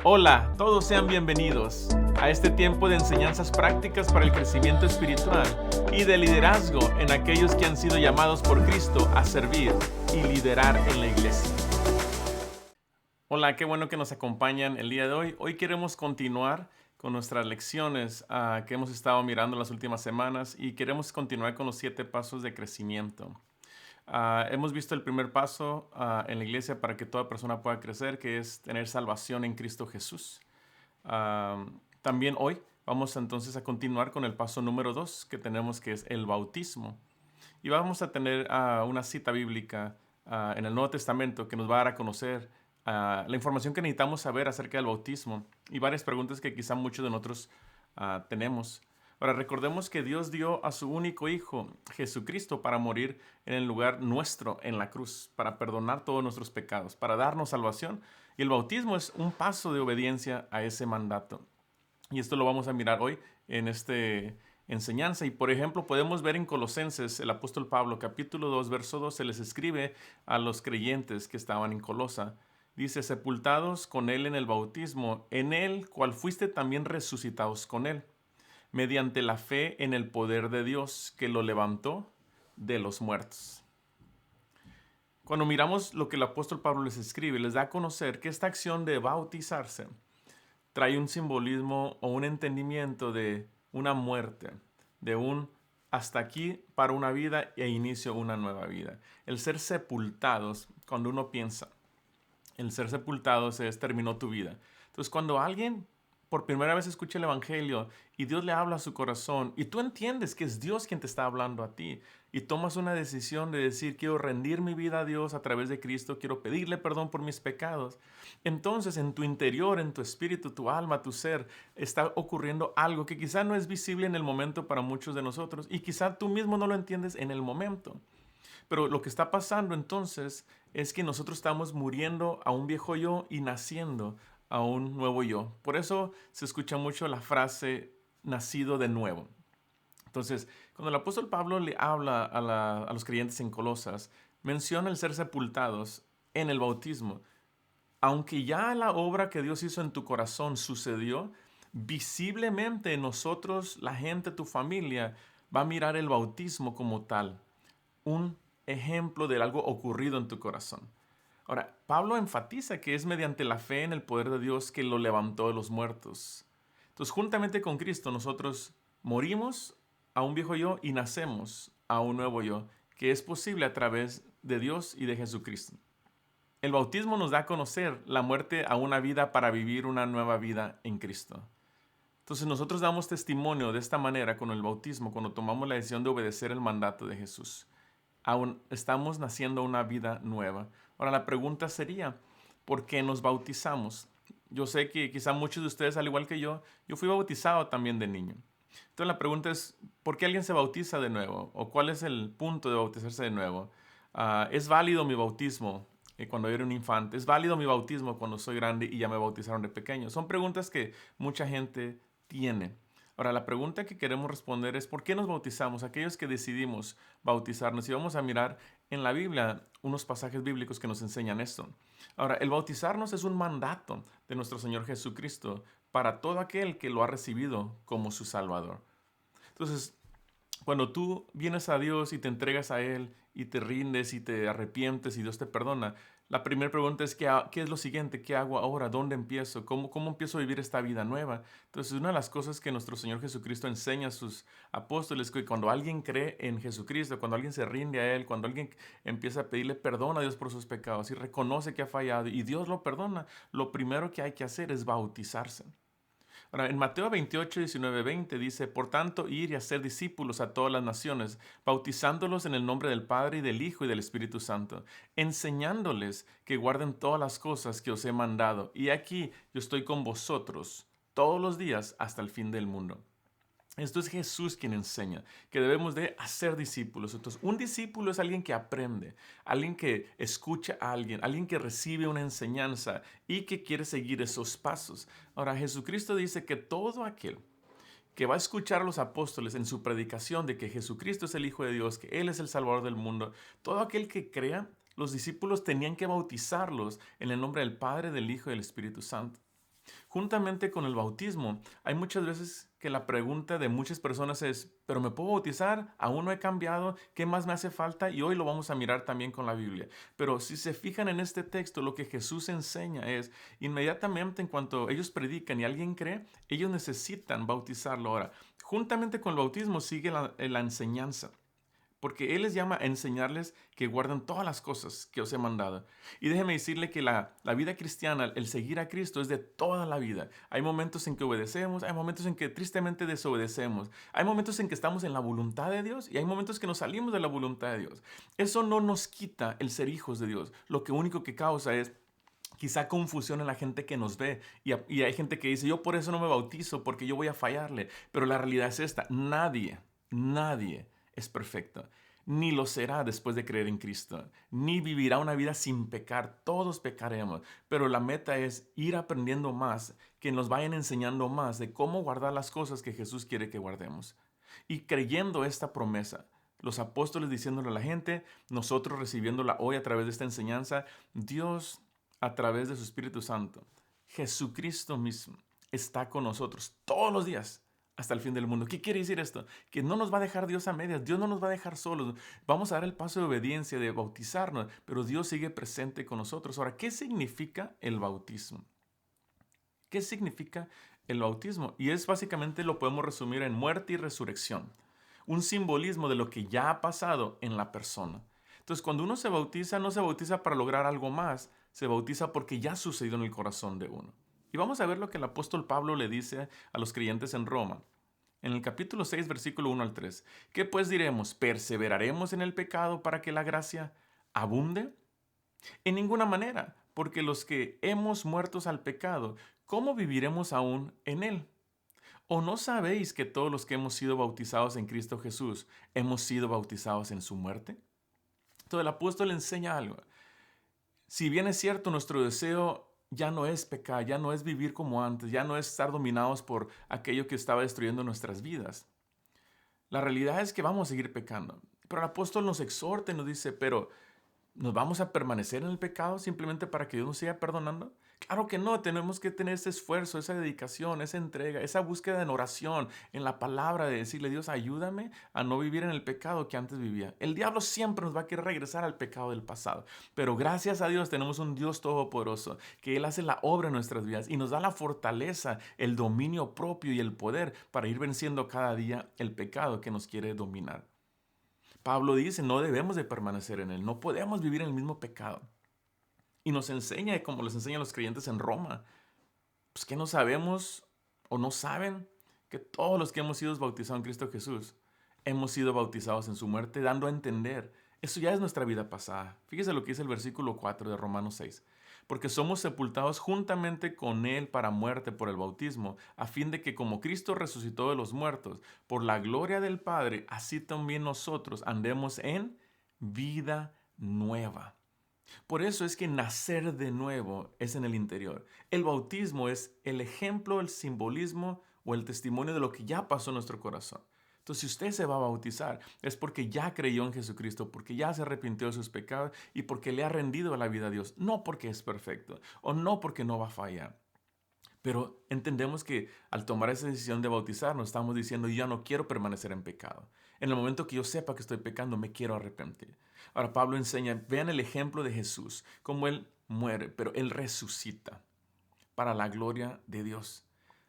Hola, todos sean bienvenidos a este tiempo de enseñanzas prácticas para el crecimiento espiritual y de liderazgo en aquellos que han sido llamados por Cristo a servir y liderar en la iglesia. Hola, qué bueno que nos acompañan el día de hoy. Hoy queremos continuar con nuestras lecciones que hemos estado mirando las últimas semanas y queremos continuar con los 7 pasos de crecimiento. Hemos visto el primer paso en la iglesia para que toda persona pueda crecer, que es tener salvación en Cristo Jesús. También hoy vamos entonces a continuar con el paso número 2 que tenemos, que es el bautismo. Y vamos a tener una cita bíblica en el Nuevo Testamento que nos va a dar a conocer la información que necesitamos saber acerca del bautismo y varias preguntas que quizá muchos de nosotros tenemos. Ahora, recordemos que Dios dio a su único Hijo, Jesucristo, para morir en el lugar nuestro en la cruz, para perdonar todos nuestros pecados, para darnos salvación. Y el bautismo es un paso de obediencia a ese mandato. Y esto lo vamos a mirar hoy en esta enseñanza. Y por ejemplo, podemos ver en Colosenses, el apóstol Pablo, capítulo 2, verso 2, se les escribe a los creyentes que estaban en Colosa. Dice, sepultados con él en el bautismo, en él cual fuiste también resucitados con él, mediante la fe en el poder de Dios que lo levantó de los muertos. Cuando miramos lo que el apóstol Pablo les escribe, les da a conocer que esta acción de bautizarse trae un simbolismo o un entendimiento de una muerte, de un hasta aquí para una vida e inicio una nueva vida. El ser sepultados, cuando uno piensa, el ser sepultados es terminó tu vida. Entonces, cuando alguien por primera vez escucha el evangelio y Dios le habla a su corazón y tú entiendes que es Dios quien te está hablando a ti y tomas una decisión de decir quiero rendir mi vida a Dios a través de Cristo, quiero pedirle perdón por mis pecados, entonces en tu interior, en tu espíritu, tu alma, tu ser, está ocurriendo algo que quizá no es visible en el momento para muchos de nosotros y quizá tú mismo no lo entiendes en el momento. Pero lo que está pasando entonces es que nosotros estamos muriendo a un viejo yo y naciendo a un nuevo yo. Por eso se escucha mucho la frase nacido de nuevo. Entonces, cuando el apóstol Pablo le habla a los creyentes en Colosas, menciona el ser sepultados en el bautismo. Aunque ya la obra que Dios hizo en tu corazón sucedió, visiblemente nosotros, la gente, tu familia, va a mirar el bautismo como tal. Un ejemplo de algo ocurrido en tu corazón. Ahora, Pablo enfatiza que es mediante la fe en el poder de Dios que lo levantó de los muertos. Entonces, juntamente con Cristo, nosotros morimos a un viejo yo y nacemos a un nuevo yo, que es posible a través de Dios y de Jesucristo. El bautismo nos da a conocer la muerte a una vida para vivir una nueva vida en Cristo. Entonces, nosotros damos testimonio de esta manera con el bautismo cuando tomamos la decisión de obedecer el mandato de Jesús. Aún estamos naciendo una vida nueva. Ahora la pregunta sería, ¿por qué nos bautizamos? Yo sé que quizá muchos de ustedes, al igual que yo fui bautizado también de niño. Entonces la pregunta es, ¿por qué alguien se bautiza de nuevo? ¿O cuál es el punto de bautizarse de nuevo? ¿Es válido mi bautismo cuando yo era un infante? ¿Es válido mi bautismo cuando soy grande y ya me bautizaron de pequeño? Son preguntas que mucha gente tiene. Ahora, la pregunta que queremos responder es ¿por qué nos bautizamos? Aquellos que decidimos bautizarnos. Y vamos a mirar en la Biblia unos pasajes bíblicos que nos enseñan esto. Ahora, el bautizarnos es un mandato de nuestro Señor Jesucristo para todo aquel que lo ha recibido como su Salvador. Entonces, cuando tú vienes a Dios y te entregas a Él y te rindes y te arrepientes y Dios te perdona, la primera pregunta es ¿qué es lo siguiente? ¿Qué hago ahora? ¿Dónde empiezo? ¿Cómo empiezo a vivir esta vida nueva? Entonces, una de las cosas que nuestro Señor Jesucristo enseña a sus apóstoles es que cuando alguien cree en Jesucristo, cuando alguien se rinde a Él, cuando alguien empieza a pedirle perdón a Dios por sus pecados y reconoce que ha fallado y Dios lo perdona, lo primero que hay que hacer es bautizarse. Ahora, en Mateo 28, 19, 20 dice, por tanto, ir y hacer discípulos a todas las naciones, bautizándolos en el nombre del Padre y del Hijo y del Espíritu Santo, enseñándoles que guarden todas las cosas que os he mandado. Y aquí yo estoy con vosotros todos los días hasta el fin del mundo. Esto es Jesús quien enseña que debemos de hacer discípulos. Entonces, un discípulo es alguien que aprende, alguien que escucha a alguien que recibe una enseñanza y que quiere seguir esos pasos. Ahora, Jesucristo dice que todo aquel que va a escuchar a los apóstoles en su predicación de que Jesucristo es el Hijo de Dios, que Él es el Salvador del mundo, todo aquel que crea, los discípulos tenían que bautizarlos en el nombre del Padre, del Hijo y del Espíritu Santo. Juntamente con el bautismo, hay muchas veces que la pregunta de muchas personas es, ¿pero me puedo bautizar? Aún no he cambiado, ¿qué más me hace falta? Y hoy lo vamos a mirar también con la Biblia. Pero si se fijan en este texto, lo que Jesús enseña es, inmediatamente en cuanto ellos predican y alguien cree, ellos necesitan bautizarlo. Ahora, juntamente con el bautismo sigue la enseñanza. Porque Él les llama a enseñarles que guarden todas las cosas que os he mandado. Y déjeme decirle que la vida cristiana, el seguir a Cristo es de toda la vida. Hay momentos en que obedecemos, hay momentos en que tristemente desobedecemos. Hay momentos en que estamos en la voluntad de Dios y hay momentos que nos salimos de la voluntad de Dios. Eso no nos quita el ser hijos de Dios. Lo que único que causa es quizá confusión en la gente que nos ve y hay gente que dice, yo por eso no me bautizo porque yo voy a fallarle. Pero la realidad es esta, nadie es perfecto, ni lo será después de creer en Cristo, ni vivirá una vida sin pecar. Todos pecaremos, pero la meta es ir aprendiendo más, que nos vayan enseñando más de cómo guardar las cosas que Jesús quiere que guardemos. Y creyendo esta promesa, los apóstoles diciéndole a la gente, nosotros recibiéndola hoy a través de esta enseñanza, Dios a través de su Espíritu Santo, Jesucristo mismo, está con nosotros todos los días hasta el fin del mundo. ¿Qué quiere decir esto? Que no nos va a dejar Dios a medias. Dios no nos va a dejar solos. Vamos a dar el paso de obediencia, de bautizarnos, pero Dios sigue presente con nosotros. Ahora, ¿qué significa el bautismo? ¿Qué significa el bautismo? Y es básicamente, lo podemos resumir en muerte y resurrección. Un simbolismo de lo que ya ha pasado en la persona. Entonces, cuando uno se bautiza, no se bautiza para lograr algo más, se bautiza porque ya sucedió en el corazón de uno. Y vamos a ver lo que el apóstol Pablo le dice a los creyentes en Roma. En el capítulo 6, versículo 1 al 3. ¿Qué pues diremos? ¿Perseveraremos en el pecado para que la gracia abunde? En ninguna manera, porque los que hemos muertos al pecado, ¿cómo viviremos aún en él? ¿O no sabéis que todos los que hemos sido bautizados en Cristo Jesús hemos sido bautizados en su muerte? Entonces el apóstol enseña algo. Si bien es cierto, nuestro deseo ya no es pecar, ya no es vivir como antes, ya no es estar dominados por aquello que estaba destruyendo nuestras vidas. La realidad es que vamos a seguir pecando. Pero el apóstol nos exhorta y nos dice, pero ¿nos vamos a permanecer en el pecado simplemente para que Dios nos siga perdonando? Claro que no, tenemos que tener ese esfuerzo, esa dedicación, esa entrega, esa búsqueda en oración, en la palabra de decirle, Dios, ayúdame a no vivir en el pecado que antes vivía. El diablo siempre nos va a querer regresar al pecado del pasado, pero gracias a Dios tenemos un Dios todopoderoso, que Él hace la obra en nuestras vidas y nos da la fortaleza, el dominio propio y el poder para ir venciendo cada día el pecado que nos quiere dominar. Pablo dice, no debemos de permanecer en él, no podemos vivir en el mismo pecado. Y nos enseña, como les enseñan los creyentes en Roma, pues que no sabemos o no saben que todos los que hemos sido bautizados en Cristo Jesús, hemos sido bautizados en su muerte, dando a entender, eso ya es nuestra vida pasada. Fíjese lo que dice el versículo 4 de Romanos 6. Porque somos sepultados juntamente con Él para muerte por el bautismo, a fin de que como Cristo resucitó de los muertos, por la gloria del Padre, así también nosotros andemos en vida nueva. Por eso es que nacer de nuevo es en el interior. El bautismo es el ejemplo, el simbolismo o el testimonio de lo que ya pasó en nuestro corazón. Entonces, si usted se va a bautizar, es porque ya creyó en Jesucristo, porque ya se arrepintió de sus pecados y porque le ha rendido la vida a Dios, no porque es perfecto o no porque no va a fallar. Pero entendemos que al tomar esa decisión de bautizarnos, estamos diciendo, yo ya no quiero permanecer en pecado. En el momento que yo sepa que estoy pecando, me quiero arrepentir. Ahora Pablo enseña, vean el ejemplo de Jesús, cómo Él muere, pero Él resucita para la gloria de Dios.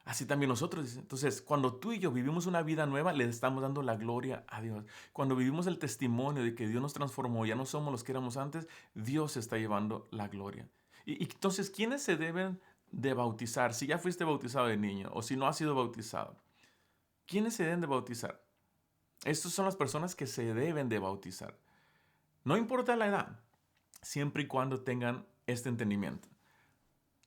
Así también nosotros. Entonces, cuando tú y yo vivimos una vida nueva, le estamos dando la gloria a Dios. Cuando vivimos el testimonio de que Dios nos transformó, ya no somos los que éramos antes, Dios está llevando la gloria. Y entonces, ¿quiénes se deben de bautizar? Si ya fuiste bautizado de niño o si no has sido bautizado, ¿quiénes se deben de bautizar? Estas son las personas que se deben de bautizar. No importa la edad, siempre y cuando tengan este entendimiento.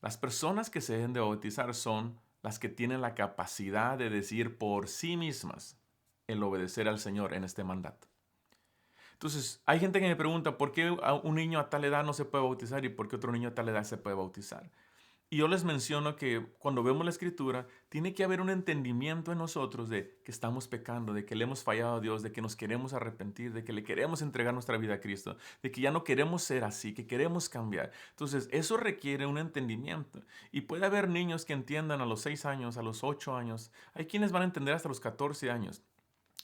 Las personas que se deben de bautizar son las que tienen la capacidad de decir por sí mismas el obedecer al Señor en este mandato. Entonces, hay gente que me pregunta por qué un niño a tal edad no se puede bautizar y por qué otro niño a tal edad se puede bautizar. Y yo les menciono que cuando vemos la escritura, tiene que haber un entendimiento en nosotros de que estamos pecando, de que le hemos fallado a Dios, de que nos queremos arrepentir, de que le queremos entregar nuestra vida a Cristo, de que ya no queremos ser así, que queremos cambiar. Entonces, eso requiere un entendimiento. Y puede haber niños que entiendan a los 6 años, a los 8 años. Hay quienes van a entender hasta los 14 años.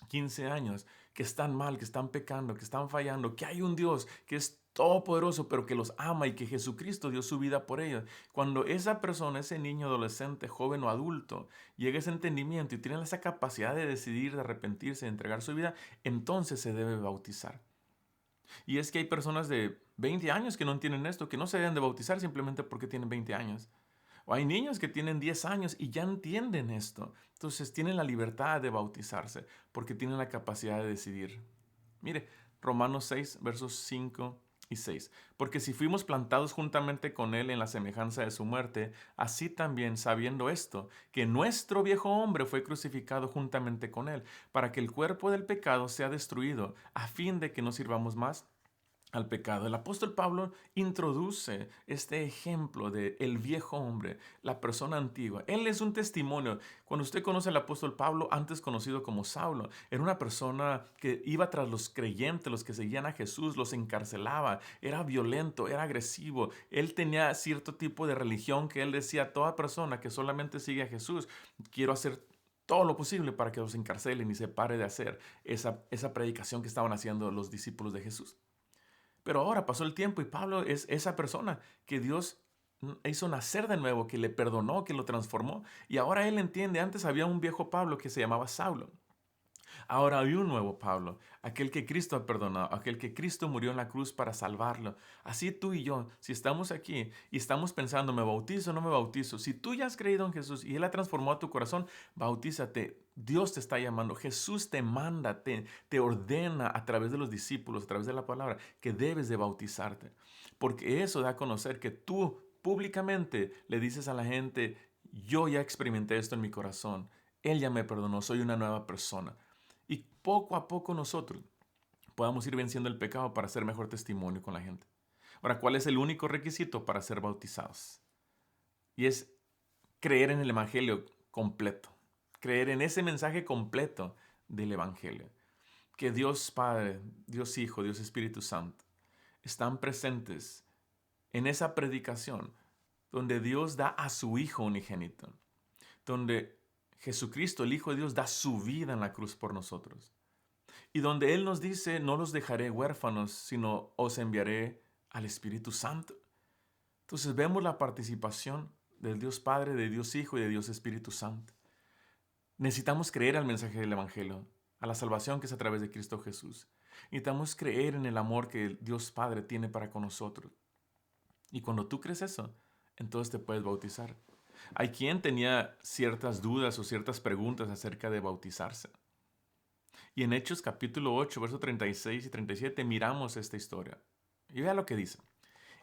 15 años, que están mal, que están pecando, que están fallando, que hay un Dios que es todopoderoso, pero que los ama y que Jesucristo dio su vida por ellos. Cuando esa persona, ese niño, adolescente, joven o adulto, llega a ese entendimiento y tiene esa capacidad de decidir, de arrepentirse, de entregar su vida, entonces se debe bautizar. Y es que hay personas de 20 años que no entienden esto, que no se deben de bautizar simplemente porque tienen 20 años. O hay niños que tienen 10 años y ya entienden esto. Entonces tienen la libertad de bautizarse porque tienen la capacidad de decidir. Mire, Romanos 6, versos 5 y 6. Porque si fuimos plantados juntamente con Él en la semejanza de su muerte, así también sabiendo esto, que nuestro viejo hombre fue crucificado juntamente con Él, para que el cuerpo del pecado sea destruido, a fin de que no sirvamos más al pecado. El apóstol Pablo introduce este ejemplo de el viejo hombre, la persona antigua. Él es un testimonio. Cuando usted conoce al apóstol Pablo, antes conocido como Saulo, era una persona que iba tras los creyentes, los que seguían a Jesús, los encarcelaba, era violento, era agresivo. Él tenía cierto tipo de religión que él decía a toda persona que solamente sigue a Jesús, quiero hacer todo lo posible para que los encarcelen y se pare de hacer esa predicación que estaban haciendo los discípulos de Jesús. Pero ahora pasó el tiempo y Pablo es esa persona que Dios hizo nacer de nuevo, que le perdonó, que lo transformó. Y ahora él entiende, antes había un viejo Pablo que se llamaba Saulo. Ahora hay un nuevo Pablo, aquel que Cristo ha perdonado, aquel que Cristo murió en la cruz para salvarlo. Así tú y yo, si estamos aquí y estamos pensando, ¿me bautizo o no me bautizo? Si tú ya has creído en Jesús y Él ha transformado tu corazón, bautízate. Dios te está llamando, Jesús te manda, te ordena a través de los discípulos, a través de la palabra, que debes de bautizarte. Porque eso da a conocer que tú públicamente le dices a la gente, yo ya experimenté esto en mi corazón, Él ya me perdonó, soy una nueva persona. Y poco a poco nosotros podamos ir venciendo el pecado para hacer mejor testimonio con la gente. Ahora, ¿cuál es el único requisito para ser bautizados? Y es creer en el Evangelio completo. Creer en ese mensaje completo del Evangelio. Que Dios Padre, Dios Hijo, Dios Espíritu Santo están presentes en esa predicación donde Dios da a su Hijo unigénito. Donde Jesucristo, el Hijo de Dios, da su vida en la cruz por nosotros. Y donde Él nos dice, no los dejaré huérfanos, sino os enviaré al Espíritu Santo. Entonces vemos la participación del Dios Padre, de Dios Hijo y de Dios Espíritu Santo. Necesitamos creer al mensaje del Evangelio, a la salvación que es a través de Cristo Jesús. Necesitamos creer en el amor que el Dios Padre tiene para con nosotros. Y cuando tú crees eso, entonces te puedes bautizar. Hay quien tenía ciertas dudas o ciertas preguntas acerca de bautizarse. Y en Hechos capítulo 8, versos 36 y 37 miramos esta historia. Y vea lo que dice.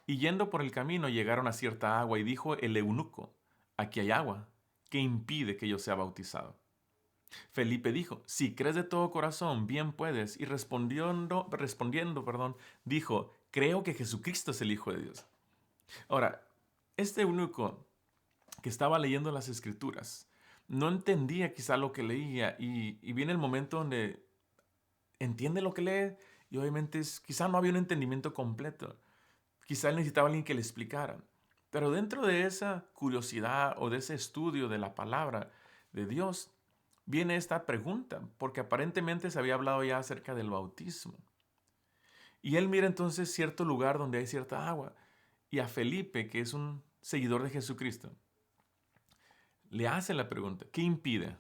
Y yendo por el camino llegaron a cierta agua y dijo el eunuco, aquí hay agua, ¿qué impide que yo sea bautizado? Felipe dijo, si crees de todo corazón, bien puedes. Y respondiendo, dijo, creo que Jesucristo es el Hijo de Dios. Ahora, este eunuco que estaba leyendo las Escrituras no entendía quizá lo que leía y viene el momento donde entiende lo que lee y obviamente quizá no había un entendimiento completo. Quizá él necesitaba a alguien que le explicara. Pero dentro de esa curiosidad o de ese estudio de la palabra de Dios, viene esta pregunta, porque aparentemente se había hablado ya acerca del bautismo. Y él mira entonces cierto lugar donde hay cierta agua. Y a Felipe, que es un seguidor de Jesucristo, le hace la pregunta, ¿qué impide?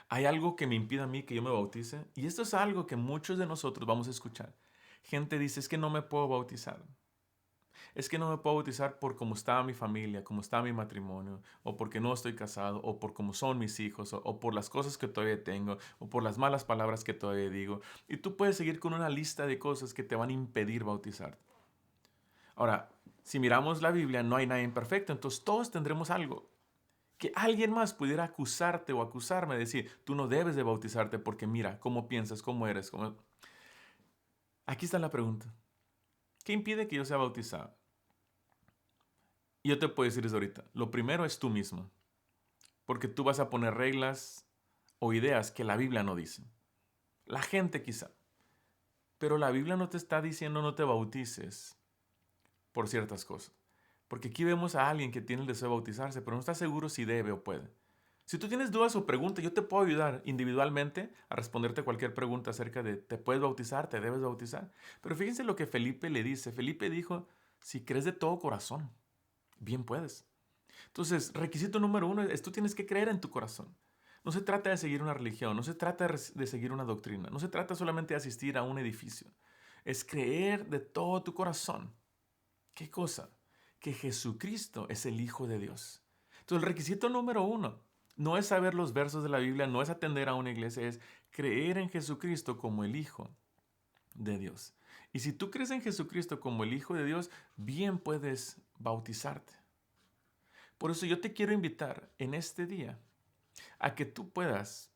¿Hay algo que me impida a mí que yo me bautice? Y esto es algo que muchos de nosotros vamos a escuchar. Gente dice, es que no me puedo bautizar. Es que no me puedo bautizar por cómo está mi familia, cómo está mi matrimonio, o porque no estoy casado, o por cómo son mis hijos, o por las cosas que todavía tengo, o por las malas palabras que todavía digo. Y tú puedes seguir con una lista de cosas que te van a impedir bautizarte. Ahora, si miramos la Biblia, no hay nadie imperfecto, entonces todos tendremos algo. Que alguien más pudiera acusarte o acusarme, decir, tú no debes de bautizarte porque mira cómo piensas, cómo eres. Aquí está la pregunta. ¿Qué impide que yo sea bautizado? Y yo te puedo decir desde ahorita, lo primero es tú mismo, porque tú vas a poner reglas o ideas que la Biblia no dice. La gente quizá, pero la Biblia no te está diciendo no te bautices por ciertas cosas. Porque aquí vemos a alguien que tiene el deseo de bautizarse, pero no está seguro si debe o puede. Si tú tienes dudas o preguntas, yo te puedo ayudar individualmente a responderte cualquier pregunta acerca de ¿te puedes bautizar? ¿Te debes bautizar? Pero fíjense lo que Felipe le dice. Felipe dijo, si crees de todo corazón, bien puedes. Entonces, requisito número uno es tú tienes que creer en tu corazón. No se trata de seguir una religión, no se trata de seguir una doctrina, no se trata solamente de asistir a un edificio. Es creer de todo tu corazón. ¿Qué cosa? Que Jesucristo es el Hijo de Dios. Entonces, el requisito número uno no es saber los versos de la Biblia, no es atender a una iglesia, es creer en Jesucristo como el Hijo de Dios. Y si tú crees en Jesucristo como el Hijo de Dios, bien puedes bautizarte. Por eso yo te quiero invitar en este día a que tú puedas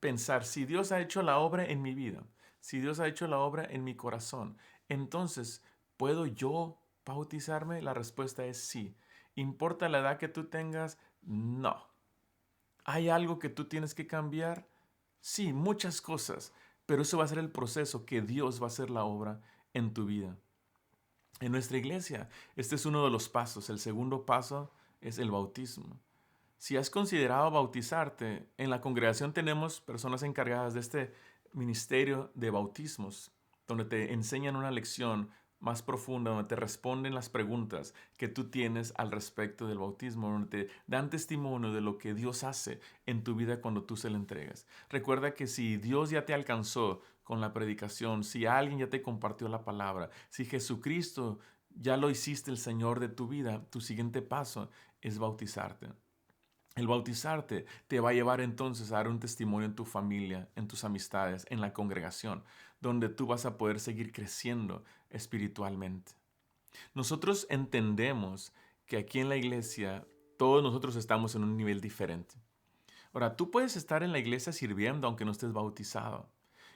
pensar, si Dios ha hecho la obra en mi vida, si Dios ha hecho la obra en mi corazón, entonces, ¿puedo yo bautizarme? La respuesta es sí. ¿Importa la edad que tú tengas? No. ¿Hay algo que tú tienes que cambiar? Sí, muchas cosas, pero eso va a ser el proceso que Dios va a hacer la obra en tu vida. En nuestra iglesia, este es uno de los pasos. El segundo paso es el bautismo. Si has considerado bautizarte, en la congregación tenemos personas encargadas de este ministerio de bautismos, donde te enseñan una lección más profunda, donde te responden las preguntas que tú tienes al respecto del bautismo, donde te dan testimonio de lo que Dios hace en tu vida cuando tú se le entregas. Recuerda que si Dios ya te alcanzó con la predicación, si alguien ya te compartió la palabra, si Jesucristo ya lo hiciste el Señor de tu vida, tu siguiente paso es bautizarte. El bautizarte te va a llevar entonces a dar un testimonio en tu familia, en tus amistades, en la congregación, donde tú vas a poder seguir creciendo espiritualmente. Nosotros entendemos que aquí en la iglesia todos nosotros estamos en un nivel diferente. Ahora, tú puedes estar en la iglesia sirviendo aunque no estés bautizado.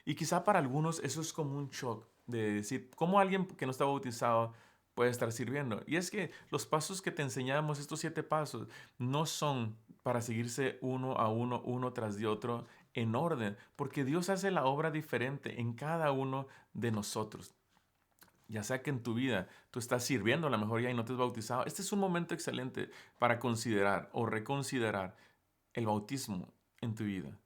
Y quizá para algunos eso es como un shock de decir, ¿cómo alguien que no está bautizado puede estar sirviendo? Y es que los pasos que te enseñamos, estos 7 pasos, no son para seguirse uno a uno, uno tras de otro, en orden, porque Dios hace la obra diferente en cada uno de nosotros. Ya sea que en tu vida tú estás sirviendo a lo mejor ya y no te has bautizado, este es un momento excelente para considerar o reconsiderar el bautismo en tu vida.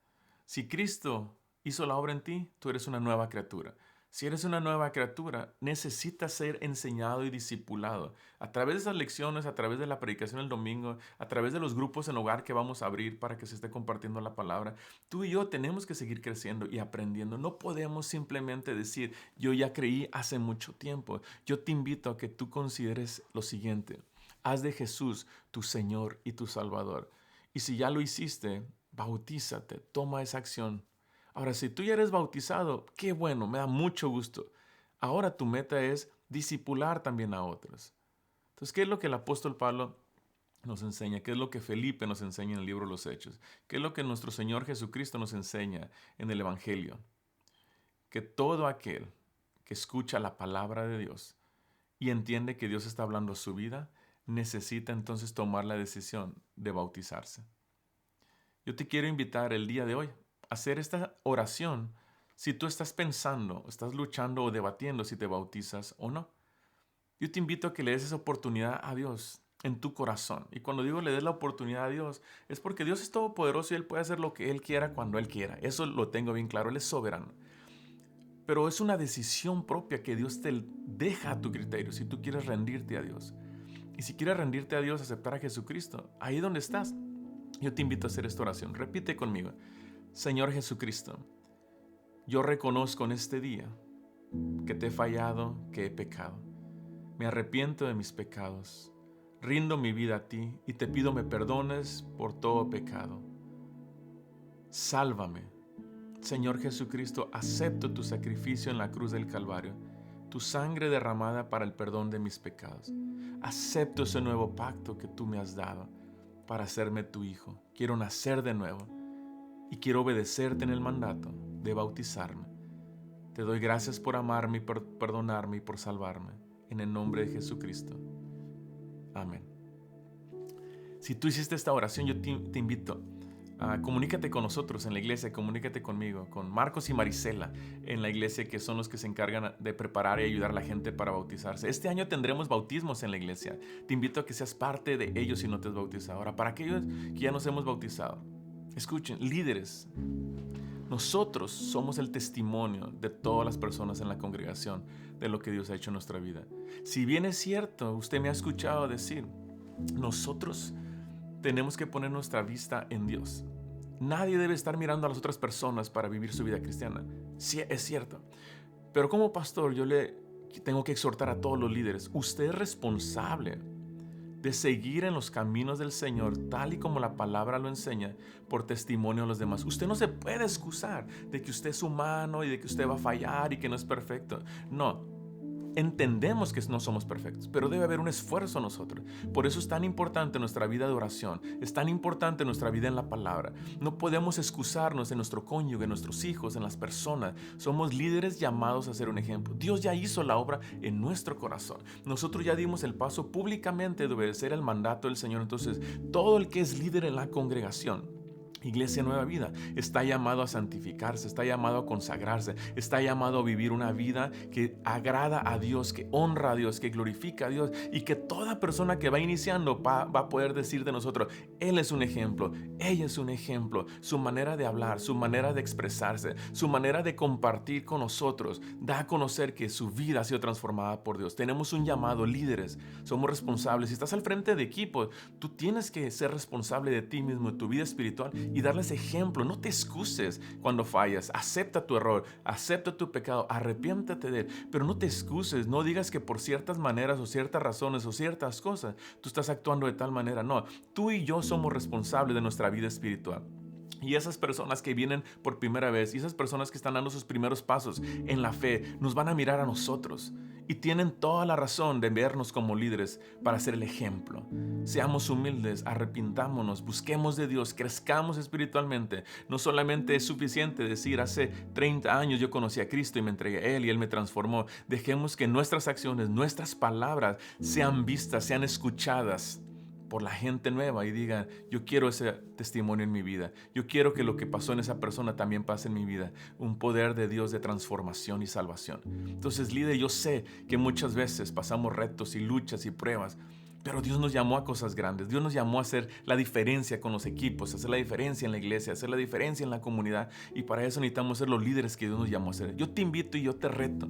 Si Cristo hizo la obra en ti, tú eres una nueva criatura. Si eres una nueva criatura, necesitas ser enseñado y discipulado. A través de esas lecciones, a través de la predicación el domingo, a través de los grupos en hogar que vamos a abrir para que se esté compartiendo la palabra, tú y yo tenemos que seguir creciendo y aprendiendo. No podemos simplemente decir, yo ya creí hace mucho tiempo. Yo te invito a que tú consideres lo siguiente. Haz de Jesús tu Señor y tu Salvador. Y si ya lo hiciste, bautízate, toma esa acción. Ahora, si tú ya eres bautizado, qué bueno, me da mucho gusto. Ahora tu meta es discipular también a otros. Entonces, ¿qué es lo que el apóstol Pablo nos enseña? ¿Qué es lo que Felipe nos enseña en el libro de los Hechos? ¿Qué es lo que nuestro Señor Jesucristo nos enseña en el Evangelio? Que todo aquel que escucha la palabra de Dios y entiende que Dios está hablando a su vida, necesita entonces tomar la decisión de bautizarse. Yo te quiero invitar el día de hoy a hacer esta oración si tú estás pensando, estás luchando o debatiendo si te bautizas o no. Yo te invito a que le des esa oportunidad a Dios en tu corazón. Y cuando digo le des la oportunidad a Dios, es porque Dios es todopoderoso y Él puede hacer lo que Él quiera cuando Él quiera. Eso lo tengo bien claro, Él es soberano. Pero es una decisión propia que Dios te deja a tu criterio si tú quieres rendirte a Dios. Y si quieres rendirte a Dios, aceptar a Jesucristo, ahí donde estás, yo te invito a hacer esta oración. Repite conmigo. Señor Jesucristo, yo reconozco en este día que te he fallado, que he pecado. Me arrepiento de mis pecados. Rindo mi vida a ti y te pido me perdones por todo pecado. Sálvame. Señor Jesucristo, acepto tu sacrificio en la cruz del Calvario, tu sangre derramada para el perdón de mis pecados. Acepto ese nuevo pacto que tú me has dado para hacerme tu hijo. Quiero nacer de nuevo y quiero obedecerte en el mandato de bautizarme. Te doy gracias por amarme y por perdonarme y por salvarme. En el nombre de Jesucristo. Amén. Si tú hiciste esta oración, yo te invito. Comunícate con nosotros en la iglesia, comunícate conmigo, con Marcos y Marisela en la iglesia, que son los que se encargan de preparar y ayudar a la gente para bautizarse. Este año tendremos bautismos en la iglesia. Te invito a que seas parte de ellos si no te has bautizado. Ahora, para aquellos que ya nos hemos bautizado, escuchen, líderes, nosotros somos el testimonio de todas las personas en la congregación de lo que Dios ha hecho en nuestra vida. Si bien es cierto, usted me ha escuchado decir, nosotros tenemos que poner nuestra vista en Dios. Nadie debe estar mirando a las otras personas para vivir su vida cristiana. Sí, es cierto. Pero como pastor, yo le tengo que exhortar a todos los líderes. Usted es responsable de seguir en los caminos del Señor, tal y como la palabra lo enseña, por testimonio a los demás. Usted no se puede excusar de que usted es humano y de que usted va a fallar y que no es perfecto. No. Entendemos que no somos perfectos, pero debe haber un esfuerzo en nosotros. Por eso es tan importante nuestra vida de oración, es tan importante nuestra vida en la palabra. No podemos excusarnos en nuestro cónyuge, en nuestros hijos, en las personas. Somos líderes llamados a ser un ejemplo. Dios ya hizo la obra en nuestro corazón. Nosotros ya dimos el paso públicamente de obedecer el mandato del Señor. Entonces, todo el que es líder en la congregación, Iglesia Nueva Vida, está llamado a santificarse, está llamado a consagrarse, está llamado a vivir una vida que agrada a Dios, que honra a Dios, que glorifica a Dios, y que toda persona que va iniciando va a poder decir de nosotros, Él es un ejemplo, ella es un ejemplo. Su manera de hablar, su manera de expresarse, su manera de compartir con nosotros da a conocer que su vida ha sido transformada por Dios. Tenemos un llamado, líderes, somos responsables. Si estás al frente de equipos, tú tienes que ser responsable de ti mismo, de tu vida espiritual, y darles ejemplo. No te excuses cuando fallas. Acepta tu error, acepta tu pecado, arrepiéntate de él, pero no te excuses. No digas que por ciertas maneras o ciertas razones o ciertas cosas tú estás actuando de tal manera. No, tú y yo somos responsables de nuestra vida espiritual. Y esas personas que vienen por primera vez y esas personas que están dando sus primeros pasos en la fe nos van a mirar a nosotros y tienen toda la razón de vernos como líderes para ser el ejemplo. Seamos humildes, arrepintámonos, busquemos de Dios, crezcamos espiritualmente. No solamente es suficiente decir hace 30 años yo conocí a Cristo y me entregué a Él y Él me transformó. Dejemos que nuestras acciones, nuestras palabras sean vistas, sean escuchadas por la gente nueva y digan, yo quiero ese testimonio en mi vida. Yo quiero que lo que pasó en esa persona también pase en mi vida. Un poder de Dios de transformación y salvación. Entonces, líder, yo sé que muchas veces pasamos retos y luchas y pruebas, pero Dios nos llamó a cosas grandes. Dios nos llamó a hacer la diferencia con los equipos, a hacer la diferencia en la iglesia, a hacer la diferencia en la comunidad. Y para eso necesitamos ser los líderes que Dios nos llamó a ser. Yo te invito y yo te reto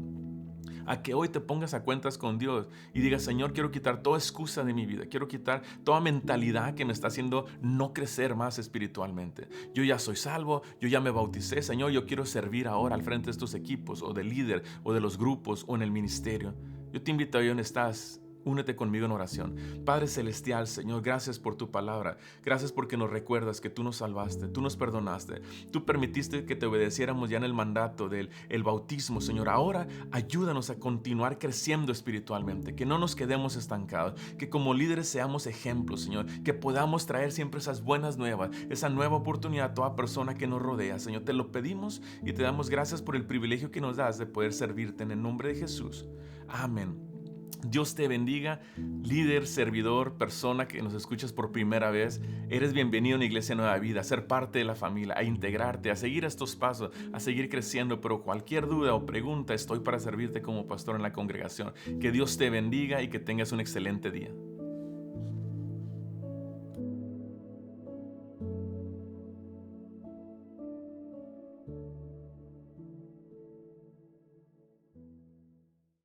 a que hoy te pongas a cuentas con Dios y digas, Señor, quiero quitar toda excusa de mi vida, quiero quitar toda mentalidad que me está haciendo no crecer más espiritualmente. Yo ya soy salvo, yo ya me bauticé, Señor, yo quiero servir ahora al frente de estos equipos o de líder o de los grupos o en el ministerio. Yo te invito ahí donde estás. Únete conmigo en oración. Padre Celestial, Señor, gracias por tu palabra. Gracias porque nos recuerdas que tú nos salvaste, tú nos perdonaste. Tú permitiste que te obedeciéramos ya en el mandato del bautismo, Señor. Ahora ayúdanos a continuar creciendo espiritualmente, que no nos quedemos estancados, que como líderes seamos ejemplos, Señor, que podamos traer siempre esas buenas nuevas, esa nueva oportunidad a toda persona que nos rodea, Señor. Te lo pedimos y te damos gracias por el privilegio que nos das de poder servirte en el nombre de Jesús. Amén. Dios te bendiga, líder, servidor, persona que nos escuchas por primera vez. Eres bienvenido en Iglesia Nueva Vida, a ser parte de la familia, a integrarte, a seguir estos pasos, a seguir creciendo. Pero cualquier duda o pregunta, estoy para servirte como pastor en la congregación. Que Dios te bendiga y que tengas un excelente día.